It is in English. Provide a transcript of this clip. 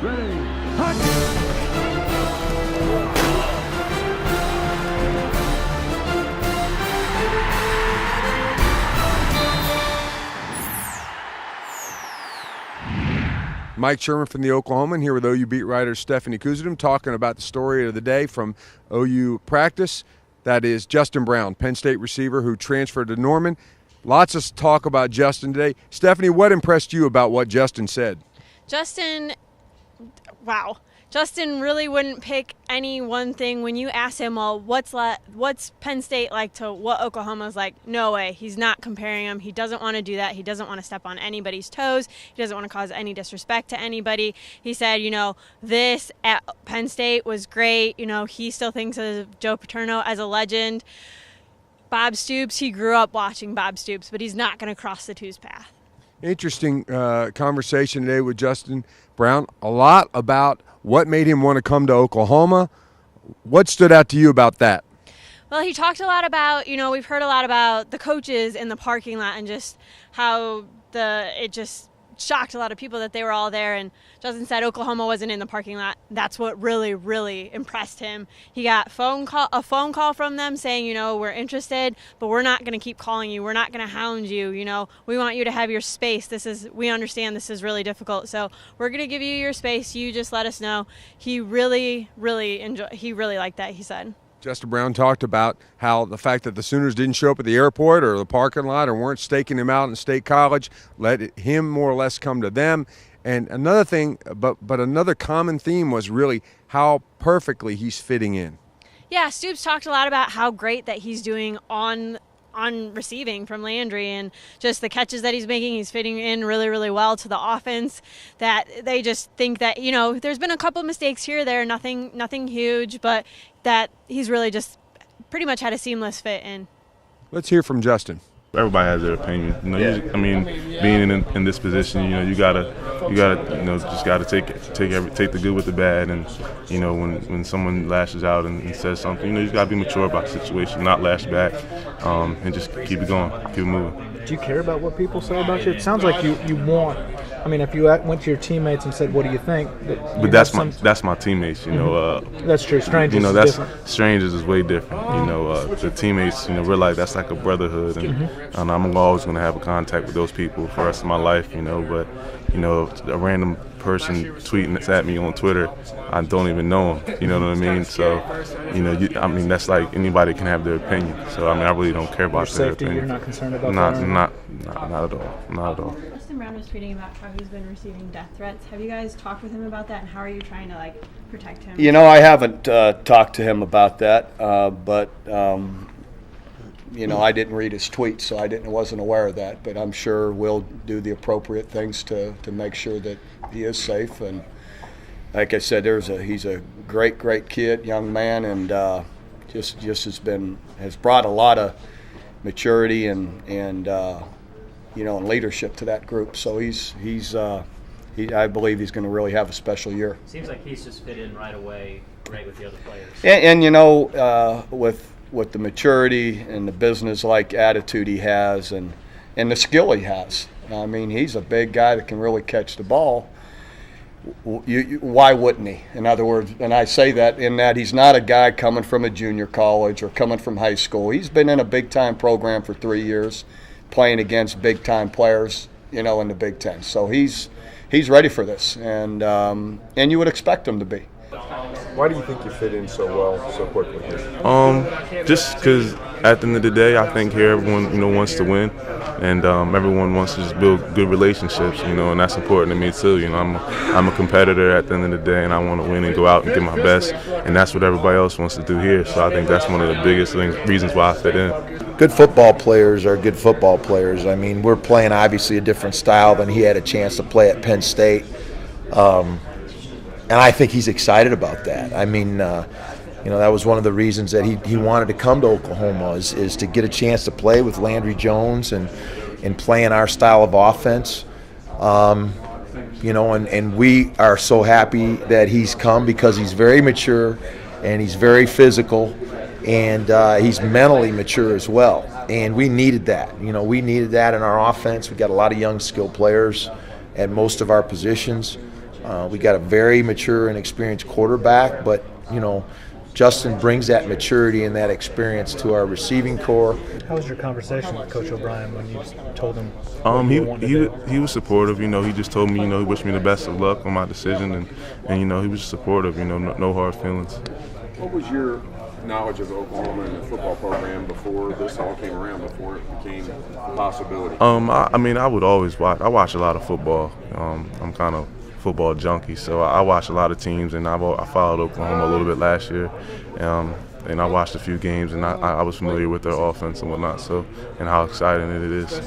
Ready, hot! Mike Sherman from the Oklahoman here with OU beat writer Stephanie Kuzydym talking about the story of the day from OU practice. That is Justin Brown, Penn State receiver who transferred to Norman. Lots of talk about Justin today. Stephanie, what impressed you about what Justin said? Justin really wouldn't pick any one thing. When you ask him, well, what's Penn State like to what Oklahoma's like, no way. He's not comparing them. He doesn't want to do that. He doesn't want to step on anybody's toes. He doesn't want to cause any disrespect to anybody. He said, this at Penn State was great. He still thinks of Joe Paterno as a legend. Bob Stoops, he grew up watching Bob Stoops, but he's not going to cross the two's path. Interesting conversation today with Justin Brown. A lot about what made him want to come to Oklahoma. What stood out to you about that? Well, he talked a lot about, we've heard a lot about the coaches in the parking lot and just how it just shocked a lot of people that they were all there. And Justin said Oklahoma wasn't in the parking lot. That's what really, really impressed him. He got a phone call from them saying, we're interested, but we're not going to keep calling you. We're not going to hound you. We want you to have your space. We understand this is really difficult. So we're going to give you your space. You just let us know. He really, really liked that, he said. Justin Brown talked about how the fact that the Sooners didn't show up at the airport or the parking lot or weren't staking him out in State College let him more or less come to them. And another thing, but another common theme was really how perfectly he's fitting in. Yeah, Stoops talked a lot about how great that he's doing on receiving from Landry and just the catches that he's making. He's fitting in really, really well to the offense, that they just think that, there's been a couple mistakes here or there, nothing huge, but that he's really just pretty much had a seamless fit in. Let's hear from Justin. Everybody has their opinion. Being in this position, you gotta just gotta take the good with the bad, and when someone lashes out and says something, you just gotta be mature about the situation, not lash back, and just keep it going, keep it moving. Do you care about what people say about you? It sounds like you want. If you went to your teammates and said, "What do you think?" But that's my teammates. That's true. Strangers. Different. Strangers is way different. The teammates. Realize that's like a brotherhood, and I'm always going to have a contact with those people for the rest of my life. But a random person tweeting at me on Twitter, I don't even know them. You know what I mean? So, that's like anybody can have their opinion. So, I really don't care about their opinion. You're not concerned about that? Not at all. Not at all. Justin Brown was tweeting about how he's been receiving death threats. Have you guys talked with him about that, and how are you trying to protect him? I haven't talked to him about that, but I didn't read his tweets, so I wasn't aware of that. But I'm sure we'll do the appropriate things to make sure that he is safe. And like I said, he's a great kid, young man, and just has brought a lot of maturity and leadership to that group. So I believe he's going to really have a special year. Seems like he's just fit in right away, right with the other players. And with the maturity and the business-like attitude he has and the skill he has. He's a big guy that can really catch the ball. Why wouldn't he? In other words, and I say that in that he's not a guy coming from a junior college or coming from high school. He's been in a big-time program for 3 years, playing against big-time players, in the Big Ten. So he's ready for this, and you would expect him to be. Why do you think you fit in so well, so quickly here? Just because at the end of the day, I think here everyone, wants to win, and everyone wants to just build good relationships, and that's important to me too. I'm a competitor at the end of the day, and I want to win and go out and give my best, and that's what everybody else wants to do here. So I think that's one of the biggest reasons why I fit in. Good football players are good football players. We're playing obviously a different style than he had a chance to play at Penn State. And I think he's excited about that. That was one of the reasons that he wanted to come to Oklahoma is to get a chance to play with Landry Jones and play in our style of offense. And we are so happy that he's come because he's very mature and he's very physical and he's mentally mature as well. And we needed that. We needed that in our offense. We got a lot of young, skilled players at most of our positions. We got a very mature and experienced quarterback, but Justin brings that maturity and that experience to our receiving core. How was your conversation with Coach O'Brien when you told him what you wanted to do? He was supportive. He just told me, he wished me the best of luck on my decision, and he was supportive. No hard feelings. What was your knowledge of Oklahoma and the football program before this all came around, before it became a possibility? I would always watch. I watch a lot of football. I'm kind of football junkie, so I watch a lot of teams, and I followed Oklahoma a little bit last year, and I watched a few games, and I was familiar with their offense and whatnot, and how exciting it is.